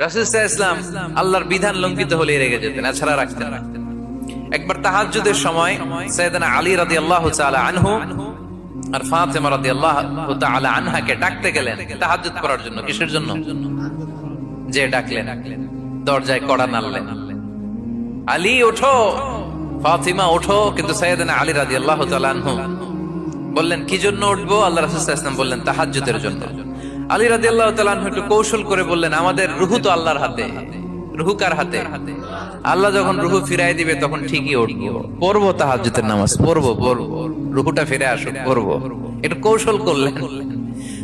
রাসূল সাল্লাল্লাহু আলাইহি ওয়াসাল্লাম আল্লাহর বিধান লঙ্ঘিত হলে রেগে যেতেন, এছাড়া রাখতেন না। একবার তাহাজ্জুদের সময় সাইয়েদনা আলী রাদিয়াল্লাহু তাআলা আনহু আর ফাতেমা রাদিয়াল্লাহু তাআলা আনহাকে ডাকতে গেলেন তাহাজ্জুদ করার জন্য। কিসের জন্য? যে ডাকলেন, দরজায় কড়া নাড়লেন, আলী ওঠো, ফাতিমা ওঠো, কিন্তু সাইয়েদনা আলী রাদিয়াল্লাহু তাআলা আনহু বললেন কি জন্য উঠবো? আল্লাহ রাসূল সাল্লাল্লাহু আলাইহি ওয়াসাল্লাম বললেন তাহাজ্জুদের জন্য। আলী রাদিয়াল্লাহু তাআলা আনহু একটু কৌশল করে বললেন, আমাদের রুহু তো আল্লাহর হাতে। রুহু কার হাতে? আল্লাহ যখন রুহু ফিরাই দিবে তখন ঠিকই উঠবো, পড়বো তাহাজ্জুদের নামাজ, পড়বো, রুহুটা ফিরে আসুক, পড়বো। একটু কৌশল করলেন।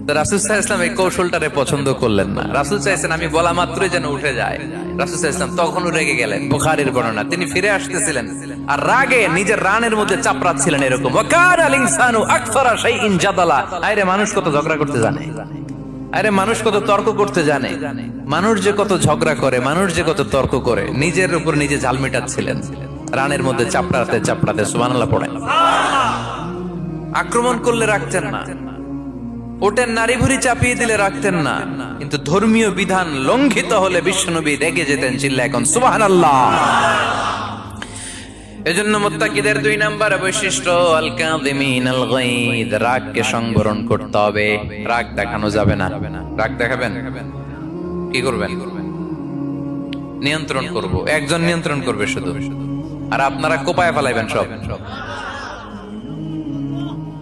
তো রাসূল সাল্লাল্লাহু আলাইহি ওয়াসাল্লাম এই কৌশলটারে পছন্দ করলেন না। রাসূল চাইছেন আমি বলা মাত্রই যেন উঠে যায়। রাসূল সাল্লাল্লাহু আলাইহি ওয়াসাল্লাম তখনও রেগে গেলেন। বুখারীর বর্ণনা, তিনি ফিরে আসতেছিলেন আর রাগে নিজের রানের মধ্যে চাপড়াচ্ছিলেন এরকম, ওয়াকানাল ইনসানু আকসারা শাইইন জাদালা। আরে মানুষ কত ঝগড়া করতে জানে, আরে মানুষ কত তর্ক করতে জানে, মানুষ যে কত ঝগড়া করে, মানুষ যে কত তর্ক করে, নিজের উপর নিজে জাল মেটাচ্ছিলেন রানের মধ্যে চাপড়াতে চাপড়াতে। সুবহানাল্লাহ পড়েন। আক্রমণ করলে রাখতেন না, ওটের নারী ভুঁড়ি চাপিয়ে দিলে রাখতেন না, কিন্তু ধর্মীয় বিধান লঙ্ঘিত হলে বিশ্বনবী রেগে যেতেন, চিল্লা এখন সুবহানাল্লাহ। এজন্য মুত্তাকিদের 2 নম্বর বৈশিষ্ট্য আল কাযিমিনাল গায়দ, রাগকে সংবরণ করতে হবে। রাগ দেখানো যাবে না। রাগ দেখাবেন, কি করবেন? নিয়ন্ত্রণ করব। একজন নিয়ন্ত্রণ করবে শুধু, আর আপনারা কোপায় ফেলাইবেন সব।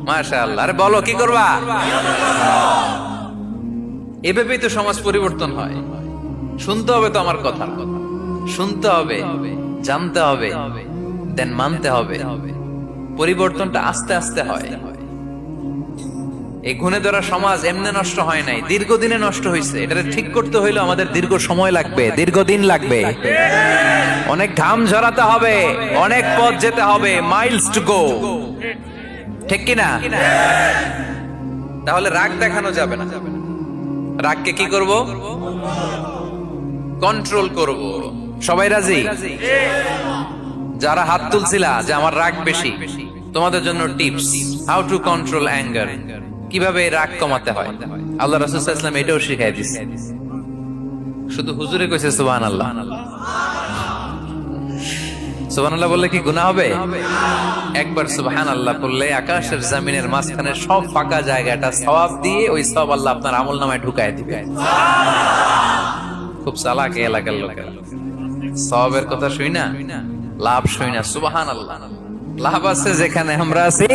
মাশাআল্লাহ। আরে বলো কি করবা? এভাবেই তো সমাজ পরিবর্তন হয়। শুনতে হবে তো আমার কথা, শুনতে হবে, জানতে হবে, দেন মানতে হবে। পরিবর্তনটা আস্তে আস্তে হয়। এই গুণে ধরা সমাজ এমনি নষ্ট হয় নাই, দীর্ঘদিনে নষ্ট হয়েছে। এটা ঠিক করতে হইলে আমাদের দীর্ঘ সময় লাগবে, দীর্ঘদিন লাগবে, অনেক ঘাম ঝরাতে হবে, অনেক পথ যেতে হবে, মাইলস টু গো। ঠিক কিনা? তাহলে রাগ দেখানো যাবে না। রাগকে কি করব? কন্ট্রোল করব। সবাই রাজি? যারা হাত তুলছিলা যে আমার রাগ বেশি, তোমাদের জন্য tips, how to control anger, কিভাবে রাগ কমাতে হয়। আল্লাহ রাসূল সাল্লাল্লাহু আলাইহি ওয়াসাল্লাম এটাও শিখাই দিয়েছে। শুধু হুজুরে কইছে সুবহানাল্লাহ। সুবহানাল্লাহ বললে কি গুনাহ হবে? একবার সুবহানাল্লাহ বললে আকাশের জমিনের মাঝখানে সব ফাঁকা জায়গাটা সওয়াব দিয়ে ওই সওয়াব আল্লাহ আপনার আমলনামায় ঢুকায় দিবে। খুব চালাক এই এলাকার লোকেরা, সওয়াবের কথা শুই না, লাভ শুই না। সুবহানাল্লাহ, লাভ আছে যেখানে আমরা আছি।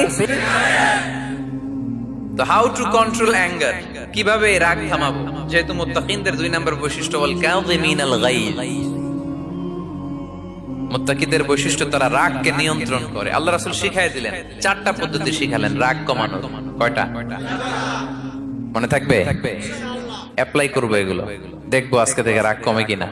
তো হাউ টু কন্ট্রোল অ্যাঙ্গার, কিভাবে রাগ থামাবো? যেহেতু মুত্তাকিনদের 2 নম্বর বৈশিষ্ট্য ওয়াল কাযিমিনাল গায়দ, মুত্তাকিদের বৈশিষ্ট্য তারা রাগকে নিয়ন্ত্রণ করে। আল্লাহ রাসূল শিখাই দিলেন, 4টা পদ্ধতি শিখালেন রাগ কমানোর। কয়টা মনে থাকবে? অ্যাপ্লাই করবো এগুলো, দেখবো আজকে থেকে রাগ কমে কিনা।